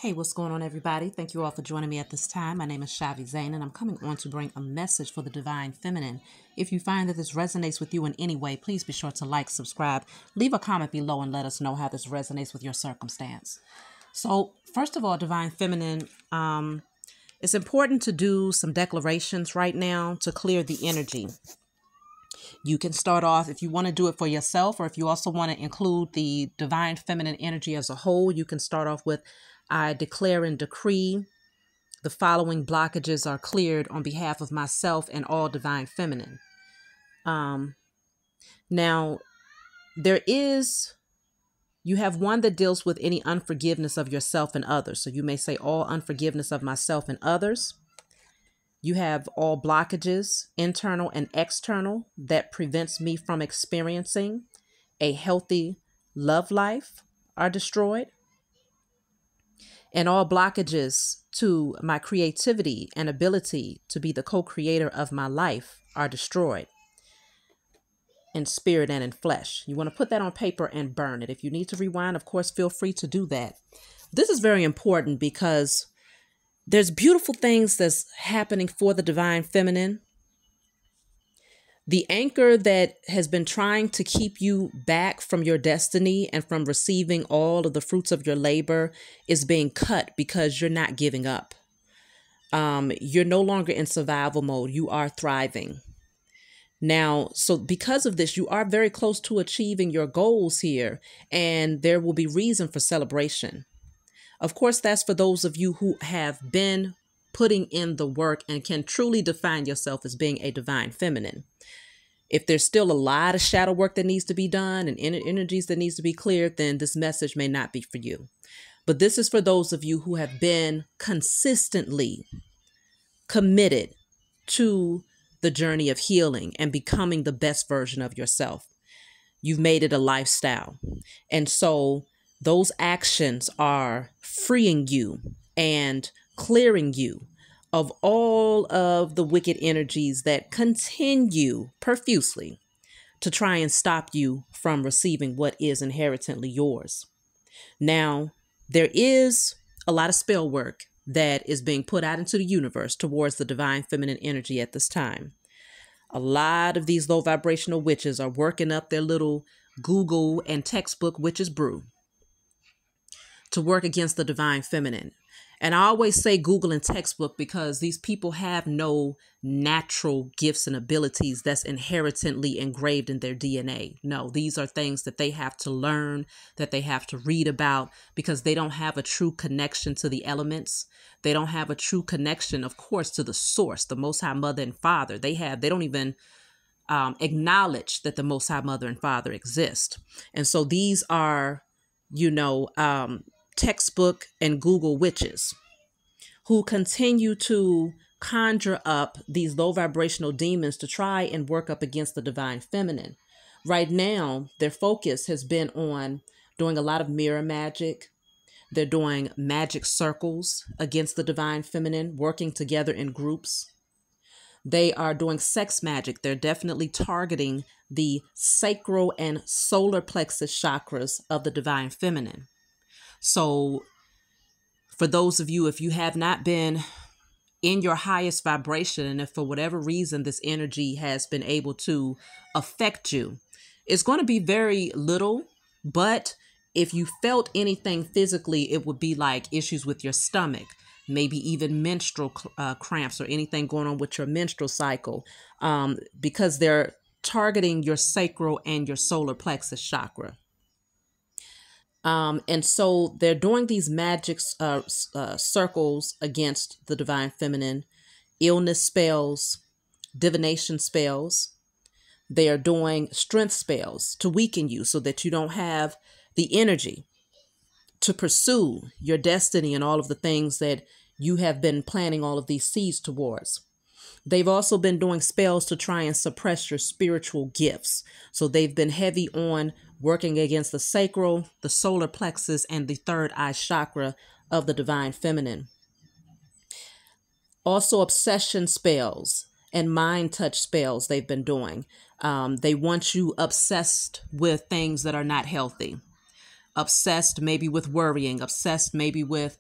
Hey, what's going on, everybody? Thank you all for joining me at this time. My name is Shavi Zain, and I'm coming on to bring a message for the Divine Feminine. If you find that this resonates with you in any way, please be sure to like, subscribe, leave a comment below, and let us know how this resonates with your circumstance. So, first of all, Divine Feminine, it's important to do some declarations right now to clear the energy. You can start off if you want to do it for yourself, or if you also want to include the Divine Feminine energy as a whole, you can start off with, I declare and decree the following blockages are cleared on behalf of myself and all Divine Feminine. Now, you have one that deals with any unforgiveness of yourself and others. So you may say all unforgiveness of myself and others. You have all blockages, internal and external, that prevents me from experiencing a healthy love life are destroyed. And all blockages to my creativity and ability to be the co-creator of my life are destroyed in spirit and in flesh. You want to put that on paper and burn it. If you need to rewind, of course, feel free to do that. This is very important because there's beautiful things that's happening for the Divine Feminine. The anchor that has been trying to keep you back from your destiny and from receiving all of the fruits of your labor is being cut because you're not giving up. You're no longer in survival mode. You are thriving. Now, so because of this, you are very close to achieving your goals here, and there will be reason for celebration. Of course, that's for those of you who have been putting in the work and can truly define yourself as being a Divine Feminine. If there's still a lot of shadow work that needs to be done and energies that needs to be cleared, then this message may not be for you. But this is for those of you who have been consistently committed to the journey of healing and becoming the best version of yourself. You've made it a lifestyle. And so those actions are freeing you and clearing you of all of the wicked energies that continue profusely to try and stop you from receiving what is inherently yours. Now, there is a lot of spell work that is being put out into the universe towards the Divine Feminine energy at this time. A lot of these low vibrational witches are working up their little Google and textbook witches brew to work against the Divine Feminine. And I always say Google and textbook because these people have no natural gifts and abilities that's inherently engraved in their DNA. No, these are things that they have to learn, that they have to read about, because they don't have a true connection to the elements. They don't have a true connection, of course, to the source, the Most High Mother and Father. They don't even acknowledge that the Most High Mother and Father exist. And so these are, textbook and Google witches who continue to conjure up these low vibrational demons to try and work up against the Divine Feminine. Right now, their focus has been on doing a lot of mirror magic. They're doing magic circles against the Divine Feminine, working together in groups. They are doing sex magic. They're definitely targeting the sacral and solar plexus chakras of the Divine Feminine. So for those of you, if you have not been in your highest vibration, and if for whatever reason this energy has been able to affect you, it's going to be very little. But if you felt anything physically, it would be like issues with your stomach, maybe even menstrual cramps or anything going on with your menstrual cycle, because they're targeting your sacral and your solar plexus chakra. And so they're doing these magic circles against the Divine Feminine, illness spells, divination spells. They are doing strength spells to weaken you so that you don't have the energy to pursue your destiny and all of the things that you have been planting all of these seeds towards. They've also been doing spells to try and suppress your spiritual gifts. So they've been heavy on working against the sacral, the solar plexus, and the third eye chakra of the Divine Feminine. Also obsession spells and mind touch spells they've been doing. They want you obsessed with things that are not healthy. obsessed maybe with worrying, obsessed maybe with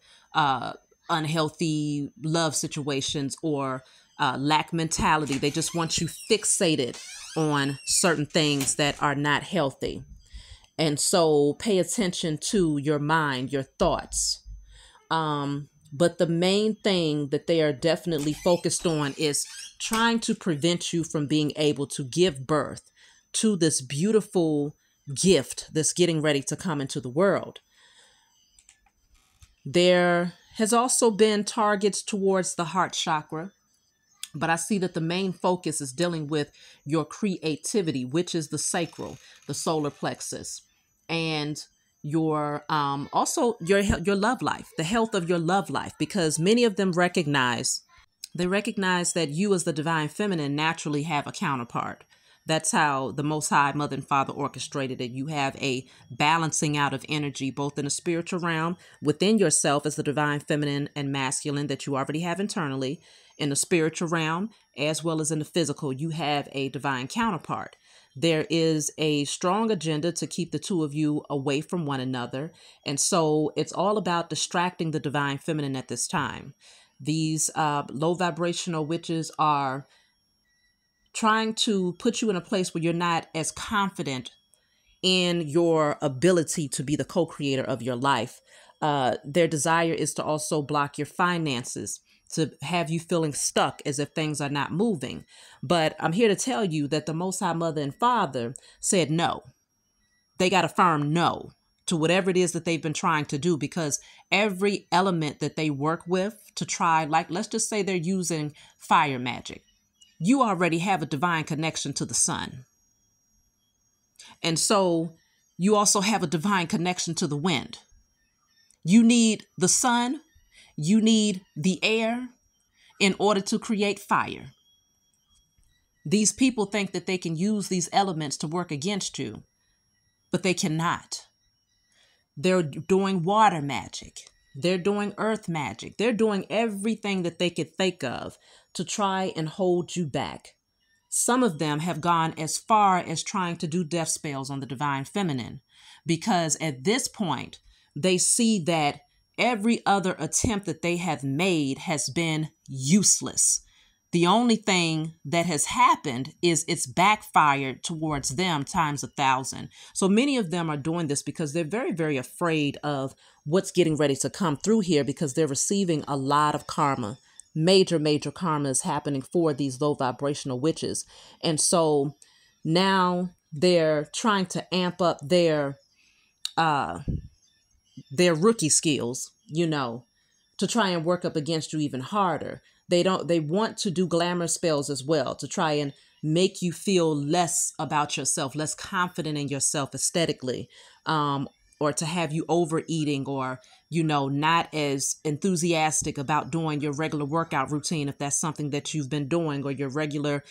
unhealthy love situations, or lack mentality. They just want you fixated on certain things that are not healthy. And so pay attention to your mind, your thoughts. But the main thing that they are definitely focused on is trying to prevent you from being able to give birth to this beautiful gift that's getting ready to come into the world. There has also been targets towards the heart chakra, but I see that the main focus is dealing with your creativity, which is the sacral, the solar plexus, and your also your love life, the health of your love life, because many of them recognize that you as the divine feminine naturally have a counterpart. That's how the Most High Mother and Father orchestrated it. You have a balancing out of energy, both in the spiritual realm, within yourself as the divine feminine and masculine that you already have internally, in the spiritual realm, as well as in the physical. You have a divine counterpart. There is a strong agenda to keep the two of you away from one another. And so it's all about distracting the divine feminine at this time. These low vibrational witches are trying to put you in a place where you're not as confident in your ability to be the co-creator of your life. Their desire is to also block your finances, to have you feeling stuck as if things are not moving. But I'm here to tell you that the Most High Mother and Father said no. They got a firm no to whatever it is that they've been trying to do, because every element that they work with to try, like, let's just say they're using fire magic. You already have a divine connection to the sun. And so you also have a divine connection to the wind. You need the sun, you need the air in order to create fire. These people think that they can use these elements to work against you, but they cannot. They're doing water magic. They're doing earth magic. They're doing everything that they could think of to try and hold you back. Some of them have gone as far as trying to do death spells on the divine feminine, because at this point, they see that every other attempt that they have made has been useless. The only thing that has happened is it's backfired towards them times 1,000. So many of them are doing this because they're very, very afraid of what's getting ready to come through here, because they're receiving a lot of karma. Major karma is happening for these low vibrational witches. And so now they're trying to amp up their rookie skills, to try and work up against you even harder. They want to do glamour spells as well, to try and make you feel less about yourself, less confident in yourself aesthetically, or to have you overeating, or, not as enthusiastic about doing your regular workout routine, if that's something that you've been doing, or your regular,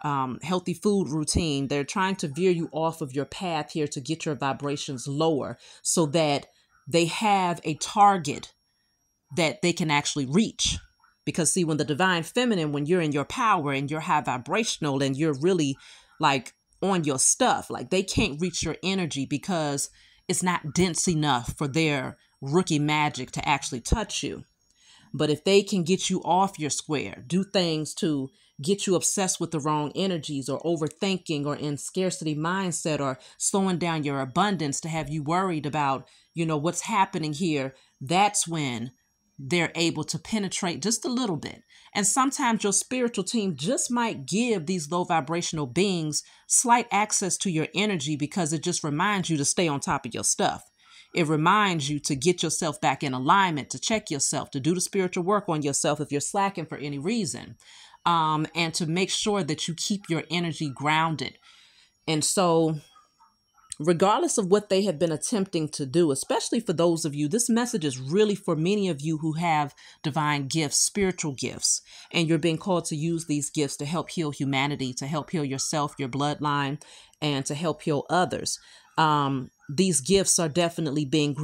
healthy food routine. They're trying to veer you off of your path here to get your vibrations lower, so that they have a target that they can actually reach. Because see, when the divine feminine, when you're in your power and you're high vibrational and you're really like on your stuff, like they can't reach your energy because it's not dense enough for their rookie magic to actually touch you. But if they can get you off your square, do things to get you obsessed with the wrong energies, or overthinking, or in scarcity mindset, or slowing down your abundance to have you worried about, what's happening here, that's when they're able to penetrate just a little bit. And sometimes your spiritual team just might give these low vibrational beings slight access to your energy, because it just reminds you to stay on top of your stuff. It reminds you to get yourself back in alignment, to check yourself, to do the spiritual work on yourself if you're slacking for any reason, and to make sure that you keep your energy grounded. And so regardless of what they have been attempting to do, especially for those of you, this message is really for many of you who have divine gifts, spiritual gifts, and you're being called to use these gifts to help heal humanity, to help heal yourself, your bloodline, and to help heal others. These gifts are definitely being,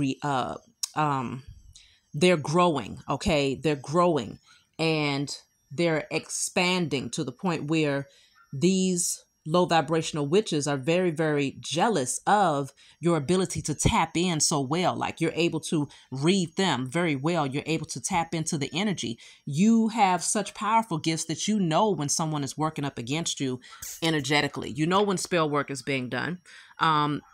they're growing, okay? They're growing, and they're expanding to the point where these low vibrational witches are very, very jealous of your ability to tap in so well. Like you're able to read them very well. You're able to tap into the energy. You have such powerful gifts that you know when someone is working up against you energetically. You know when spell work is being done,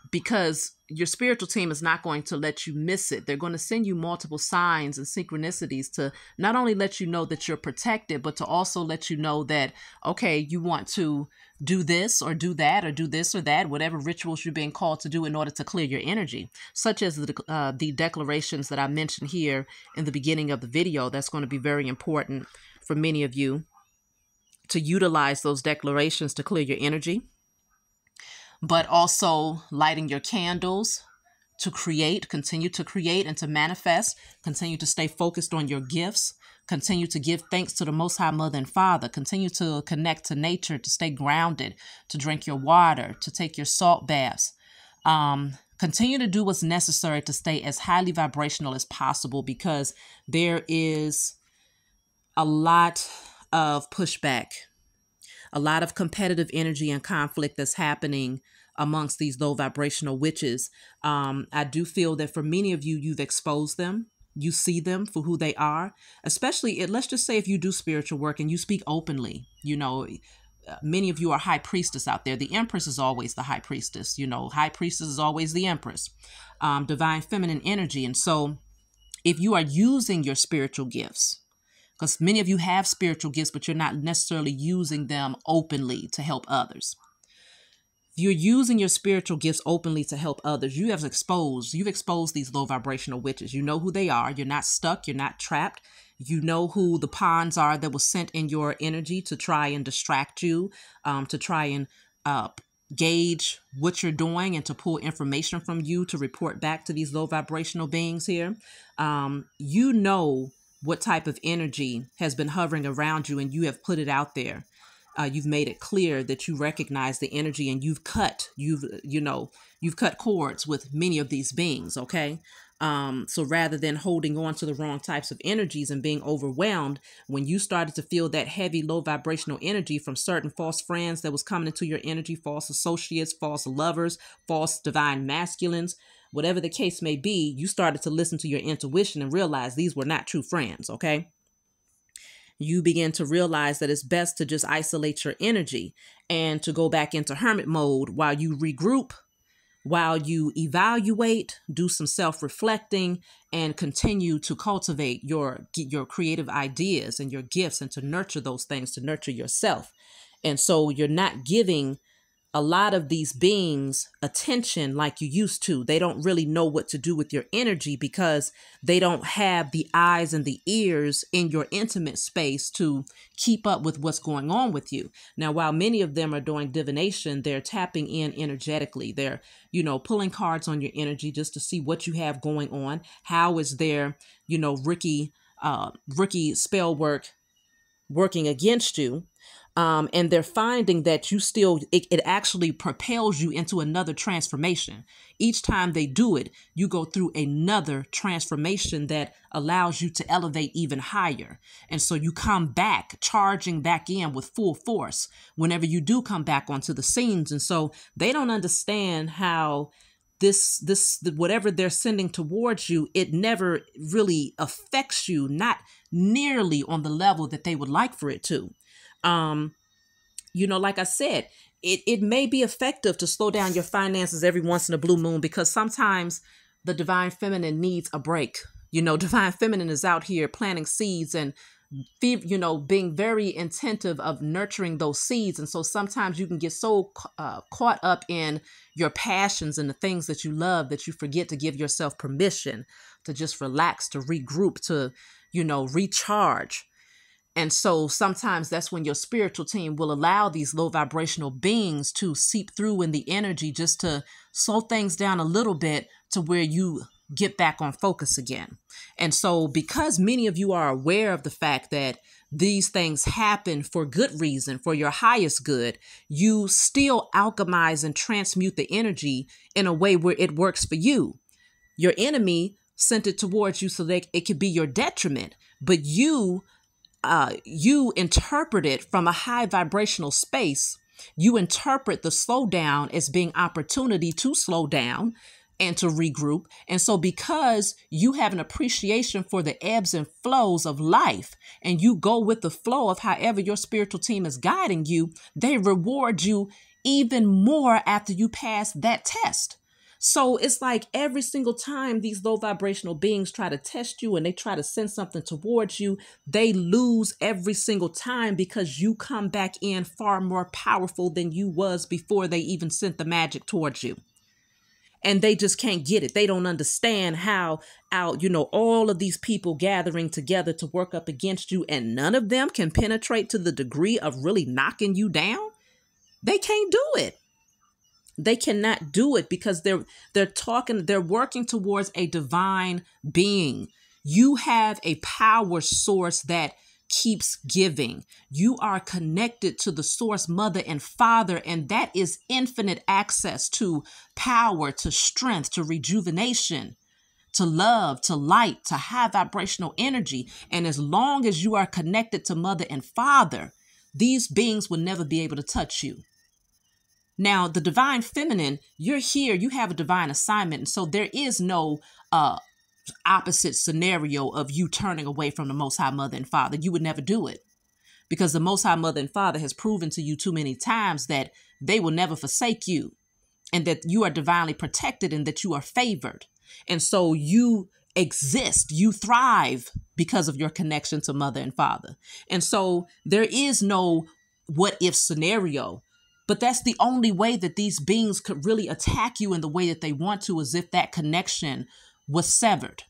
because your spiritual team is not going to let you miss it. They're going to send you multiple signs and synchronicities to not only let you know that you're protected, but to also let you know that, okay, you want to do this or do that or do this or that, whatever rituals you're being called to do in order to clear your energy, such as the declarations that I mentioned here in the beginning of the video. That's going to be very important for many of you to utilize those declarations to clear your energy. But also lighting your candles to create, continue to create and to manifest, continue to stay focused on your gifts, continue to give thanks to the Most High Mother and Father, continue to connect to nature, to stay grounded, to drink your water, to take your salt baths. Continue to do what's necessary to stay as highly vibrational as possible, because there is a lot of pushback, a lot of competitive energy and conflict that's happening amongst these low vibrational witches. I do feel that for many of you, you've exposed them. You see them for who they are, especially let's just say if you do spiritual work and you speak openly. Many of you are high priestess out there. The empress is always the high priestess. High priestess is always the empress, divine feminine energy. And so if you are using your spiritual gifts, because many of you have spiritual gifts, but you're not necessarily using them openly to help others. If you're using your spiritual gifts openly to help others, you've exposed these low vibrational witches. You know who they are. You're not stuck. You're not trapped. You know who the pawns are that was sent in your energy to try and distract you, to try and gauge what you're doing and to pull information from you to report back to these low vibrational beings here. You know what type of energy has been hovering around you, and you have put it out there. You've made it clear that you recognize the energy, and you've cut cords with many of these beings. Okay. So rather than holding on to the wrong types of energies and being overwhelmed, when you started to feel that heavy, low vibrational energy from certain false friends that was coming into your energy, false associates, false lovers, false divine masculines, whatever the case may be, you started to listen to your intuition and realize these were not true friends, okay? You begin to realize that it's best to just isolate your energy and to go back into hermit mode while you regroup, while you evaluate, do some self-reflecting, and continue to cultivate your creative ideas and your gifts and to nurture those things, to nurture yourself. And so you're not giving a lot of these beings attention like you used to. They don't really know what to do with your energy because they don't have the eyes and the ears in your intimate space to keep up with what's going on with you. Now, while many of them are doing divination, they're tapping in energetically. They're, pulling cards on your energy just to see what you have going on. How is their, Ricky spell work working against you? And they're finding that it actually propels you into another transformation. Each time they do it, you go through another transformation that allows you to elevate even higher. And so you come back, charging back in with full force whenever you do come back onto the scenes. And so they don't understand how this whatever they're sending towards you, it never really affects you, not nearly on the level that they would like for it to. Like I said, it may be effective to slow down your finances every once in a blue moon, because sometimes the divine feminine needs a break. Divine feminine is out here planting seeds and, being very attentive of nurturing those seeds. And so sometimes you can get so caught up in your passions and the things that you love that you forget to give yourself permission to just relax, to regroup, to, recharge. And so sometimes that's when your spiritual team will allow these low vibrational beings to seep through in the energy just to slow things down a little bit to where you get back on focus again. And so because many of you are aware of the fact that these things happen for good reason, for your highest good, you still alchemize and transmute the energy in a way where it works for you. Your enemy sent it towards you so that it could be your detriment, but you interpret it from a high vibrational space You interpret the slowdown as being opportunity to slow down and to regroup. And so because you have an appreciation for the ebbs and flows of life, and you go with the flow of however your spiritual team is guiding you, they reward you even more after you pass that test. So it's like every single time these low vibrational beings try to test you and they try to send something towards you, they lose every single time because you come back in far more powerful than you was before they even sent the magic towards you. And they just can't get it. They don't understand how all of these people gathering together to work up against you, and none of them can penetrate to the degree of really knocking you down. They can't do it. They cannot do it because they're working towards a divine being. You have a power source that keeps giving. You are connected to the source, mother and father, and that is infinite access to power, to strength, to rejuvenation, to love, to light, to high vibrational energy. And as long as you are connected to mother and father, these beings will never be able to touch you. Now, the divine feminine, you're here, you have a divine assignment. And so there is no opposite scenario of you turning away from the Most High Mother and Father. You would never do it because the Most High Mother and Father has proven to you too many times that they will never forsake you and that you are divinely protected and that you are favored. And so you exist, you thrive because of your connection to Mother and Father. And so there is no what if scenario. But that's the only way that these beings could really attack you in the way that they want to, is if that connection was severed.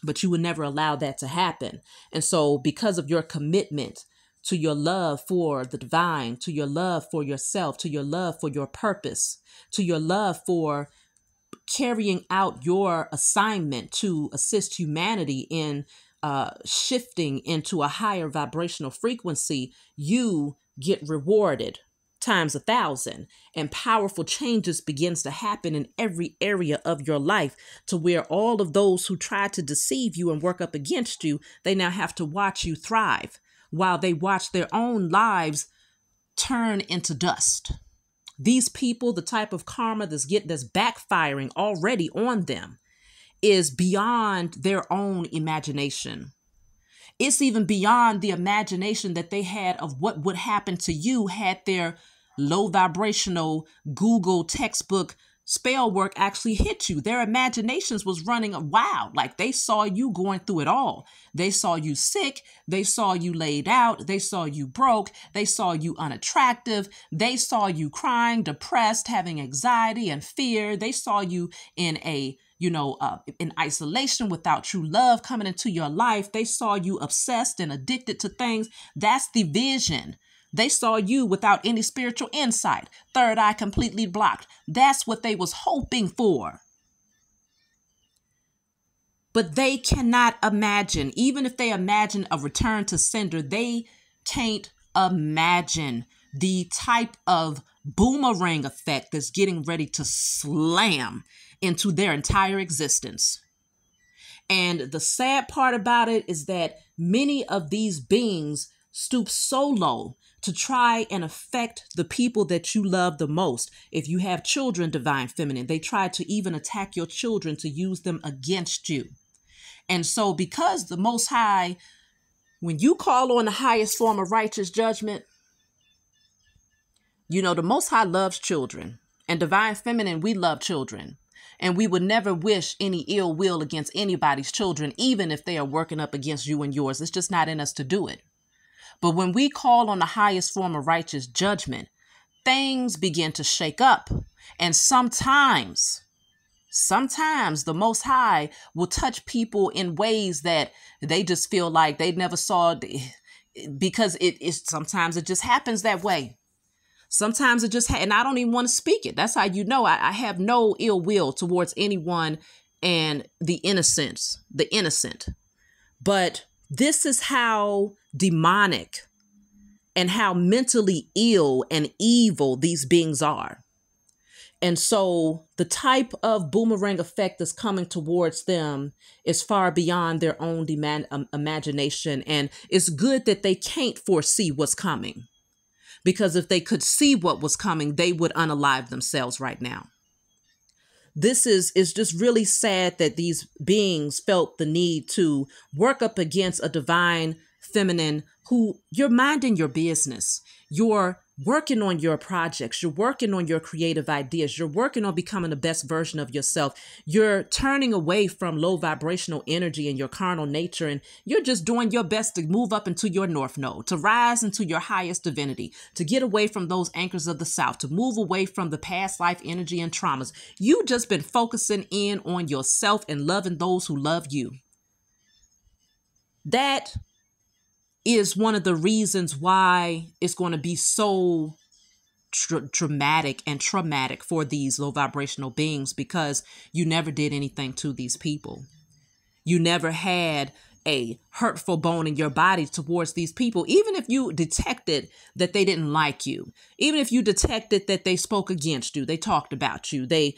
But you would never allow that to happen. And so because of your commitment to your love for the divine, to your love for yourself, to your love for your purpose, to your love for carrying out your assignment to assist humanity in shifting into a higher vibrational frequency, you get rewarded times 1,000, and powerful changes begins to happen in every area of your life, to where all of those who try to deceive you and work up against you, they now have to watch you thrive while they watch their own lives turn into dust. These people, the type of karma that's backfiring already on them is beyond their own imagination. It's even beyond the imagination that they had of what would happen to you had their low vibrational Google textbook spell work actually hit you. Their imaginations was running wild. Like they saw you going through it all. They saw you sick. They saw you laid out. They saw you broke. They saw you unattractive. They saw you crying, depressed, having anxiety and fear. They saw you in in isolation without true love coming into your life. They saw you obsessed and addicted to things. That's the vision. They saw you without any spiritual insight, third eye completely blocked. That's what they was hoping for. But they cannot imagine, even if they imagine a return to sender, they can't imagine the type of boomerang effect that's getting ready to slam into their entire existence. And the sad part about it is that many of these beings stoop so low to try and affect the people that you love the most. If you have children, divine feminine, they try to even attack your children to use them against you. And so because the Most High, when you call on the highest form of righteous judgment, the Most High loves children, and divine feminine, we love children. And we would never wish any ill will against anybody's children, even if they are working up against you and yours. It's just not in us to do it. But when we call on the highest form of righteous judgment, things begin to shake up. And sometimes the Most High will touch people in ways that they just feel like they never saw, because sometimes it just happens that way. Sometimes it just, and I don't even want to speak it. That's how I have no ill will towards anyone and the innocent. But this is how demonic and how mentally ill and evil these beings are. And so the type of boomerang effect that's coming towards them is far beyond their own imagination. And it's good that they can't foresee what's coming. because if they could see what was coming, they would unalive themselves right now. This is just really sad that these beings felt the need to work up against a divine feminine who you're minding your business. You're working on your projects. You're working on your creative ideas. You're working on becoming the best version of yourself. You're turning away from low vibrational energy and your carnal nature. And you're just doing your best to move up into your north node, to rise into your highest divinity, to get away from those anchors of the south, to move away from the past life energy and traumas. You just been focusing in on yourself and loving those who love you. That is one of the reasons why it's going to be so dramatic and traumatic for these low vibrational beings, because you never did anything to these people. You never had a hurtful bone in your body towards these people. Even if you detected that they didn't like you, even if you detected that they spoke against you, they talked about you, they,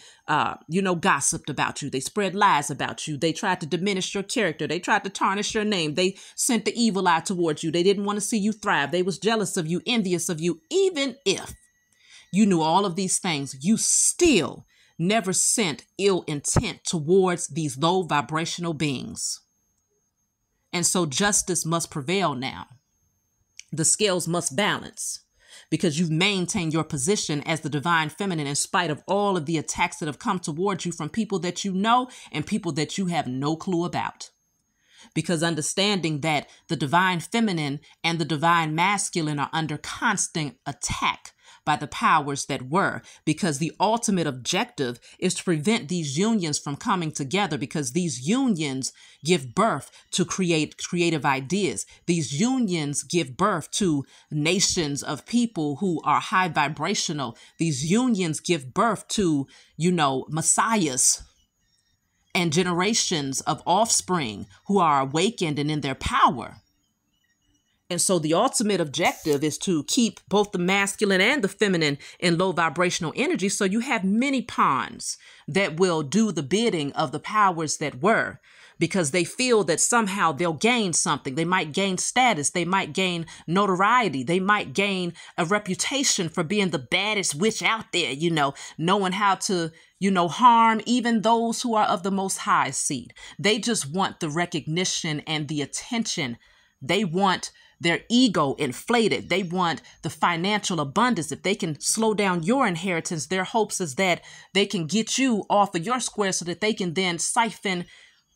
gossiped about you, they spread lies about you, they tried to diminish your character, they tried to tarnish your name, they sent the evil eye towards you, they didn't want to see you thrive, they was jealous of you, envious of you. Even if you knew all of these things, you still never sent ill intent towards these low vibrational beings. And so justice must prevail now. The scales must balance, because you've maintained your position as the divine feminine in spite of all of the attacks that have come towards you from people that you know and people that you have no clue about. Because understanding that the divine feminine and the divine masculine are under constant attack by the powers that were, because the ultimate objective is to prevent these unions from coming together, because these unions give birth to creative ideas. These unions give birth to nations of people who are high vibrational. These unions give birth to, messiahs and generations of offspring who are awakened and in their power. And so the ultimate objective is to keep both the masculine and the feminine in low vibrational energy. So you have many pawns that will do the bidding of the powers that were, because they feel that somehow they'll gain something. They might gain status. They might gain notoriety. They might gain a reputation for being the baddest witch out there, knowing how to, harm even those who are of the most high seed. They just want the recognition and the attention. They want their ego inflated. They want the financial abundance. If they can slow down your inheritance, their hopes is that they can get you off of your square so that they can then siphon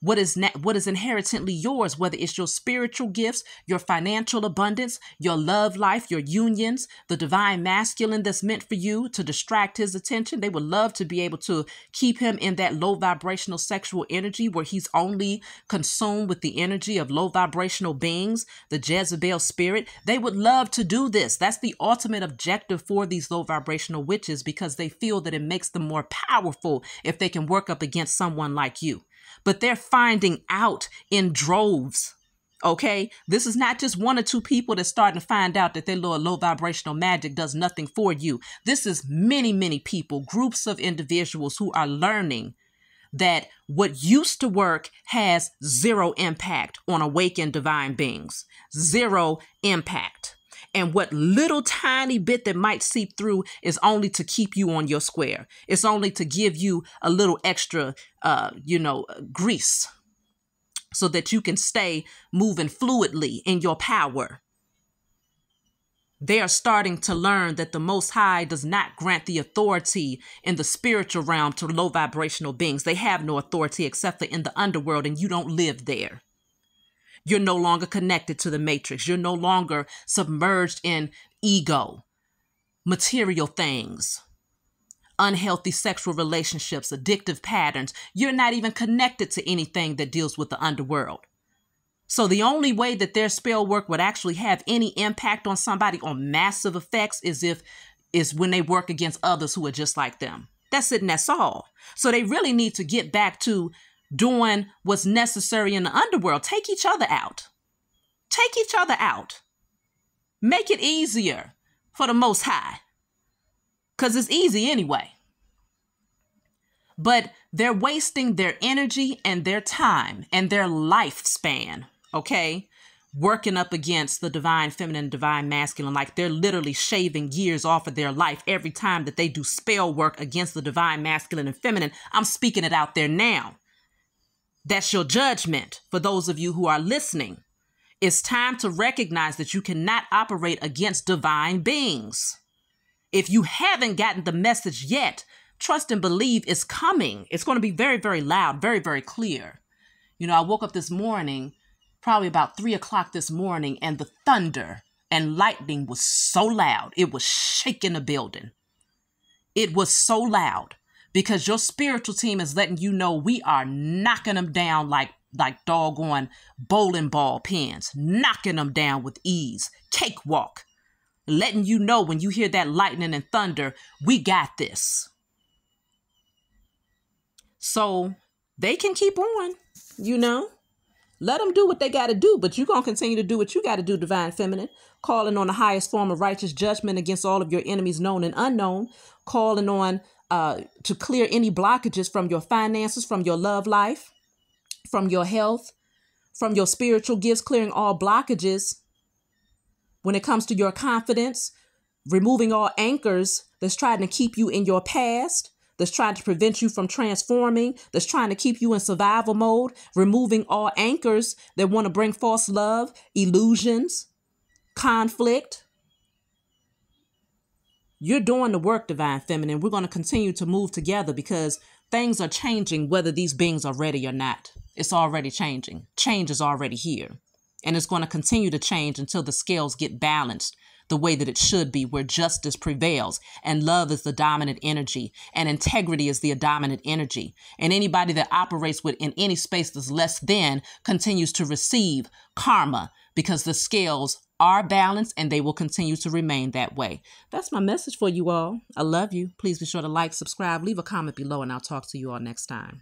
what is inherently yours, whether it's your spiritual gifts, your financial abundance, your love life, your unions, the divine masculine that's meant for you to distract his attention. They would love to be able to keep him in that low vibrational sexual energy where he's only consumed with the energy of low vibrational beings, the Jezebel spirit. They would love to do this. That's the ultimate objective for these low vibrational witches, because they feel that it makes them more powerful if they can work up against someone like you. But they're finding out in droves, okay? This is not just one or two people that's starting to find out that their little low vibrational magic does nothing for you. This is many, many people, groups of individuals who are learning that what used to work has zero impact on awakened divine beings. Zero impact. And what little tiny bit that might seep through is only to keep you on your square. It's only to give you a little extra, grease so that you can stay moving fluidly in your power. They are starting to learn that the Most High does not grant the authority in the spiritual realm to low vibrational beings. They have no authority except for in the underworld, and you don't live there. You're no longer connected to the matrix. You're no longer submerged in ego, material things, unhealthy sexual relationships, addictive patterns. You're not even connected to anything that deals with the underworld. So the only way that their spell work would actually have any impact on somebody on massive effects is when they work against others who are just like them. That's it, and that's all. So they really need to get back to doing what's necessary in the underworld. Take each other out. Take each other out. Make it easier for the Most High, because it's easy anyway. But they're wasting their energy and their time and their lifespan, okay, working up against the divine feminine, divine masculine, like they're literally shaving years off of their life every time that they do spell work against the divine masculine and feminine. I'm speaking it out there now. That's your judgment for those of you who are listening. It's time to recognize that you cannot operate against divine beings. If you haven't gotten the message yet, trust and believe it's coming. It's going to be very, very loud, very, very clear. You know, I woke up this morning, probably about 3 o'clock this morning, and the thunder and lightning was so loud. It was shaking the building. It was so loud because your spiritual team is letting you know we are knocking them down like doggone bowling ball pins, knocking them down with ease, cakewalk, letting you know when you hear that lightning and thunder, we got this. So they can keep on, you know. Let them do what they got to do, but you're going to continue to do what you got to do, divine feminine, calling on the highest form of righteous judgment against all of your enemies, known and unknown, calling on to clear any blockages from your finances, from your love life, from your health, from your spiritual gifts, clearing all blockages when it comes to your confidence, removing all anchors that's trying to keep you in your past, that's trying to prevent you from transforming, that's trying to keep you in survival mode, removing all anchors that want to bring false love, illusions, conflict. You're doing the work, divine feminine. We're going to continue to move together because things are changing whether these beings are ready or not. It's already changing. Change is already here. And it's going to continue to change until the scales get balanced the way that it should be, where justice prevails and love is the dominant energy and integrity is the dominant energy. And anybody that operates within any space that's less than continues to receive karma because the scales are balanced and they will continue to remain that way. That's my message for you all. I love you. Please be sure to like, subscribe, leave a comment below, and I'll talk to you all next time.